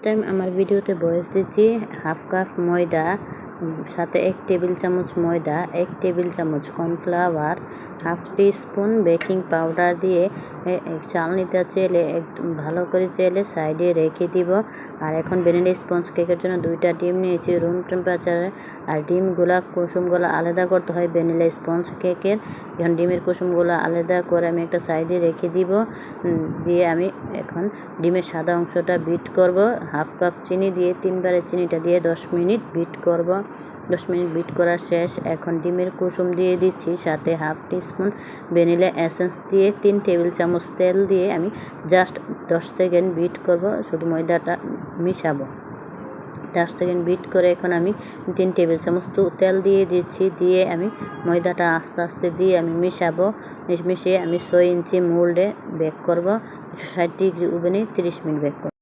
Time আমার ভিডিওতে voice দিচ্ছি। হাফ কাপ ময়দা, সাথে 1 টেবিল চামচ ময়দা, 1 টেবিল চামচ cornflour, half teaspoon baking powder দিয়ে চালনিতে চেলে ভালো করে চেলে সাইডে রেখে দিব। আর এখন ভ্যানিলা স্পঞ্জ কেকের জন্য 2টা ডিম নিয়েছি রুম টেম্পারেচারে। আর কুসুমগুলো আলাদা করতে হয় ভ্যানিলা স্পঞ্জ কেকের। এখন ডিমের কুসুমগুলো আলাদা করে আমি একটা সাইডে রেখে দিব। দিয়ে আমি এখন ডিমের সাদা অংশটা বিট করব। হাফ কাপ চিনি দিয়ে 3 বারে চিনিটা দিয়ে 10 মিনিট বিট করব। 10 মিনিট বিট করা শেষ। এখন ডিমের কুসুম দিয়ে দিচ্ছি, সাথে হাফ টিস্পুন ভ্যানিলা এসেন্স দিয়ে 3 টেবিল চামচ তেল দিয়ে আমি জাস্ট 10 সেকেন্ড বিট করব। শুধু ময়দাটা মিশাবো। 10 সেকেন্ড বিট করে এখন আমি 3 টেবিল চামচ তেল দিয়ে দিচ্ছি। দিয়ে আমি ময়দাটা আস্তে আস্তে দিয়ে আমি মিশাবো। মিশিয়ে আমি 6 ইঞ্চি মোল্ডে বেক করব। 160 ডিগ্রি ওভেনে 30 মিনিট বেক করব।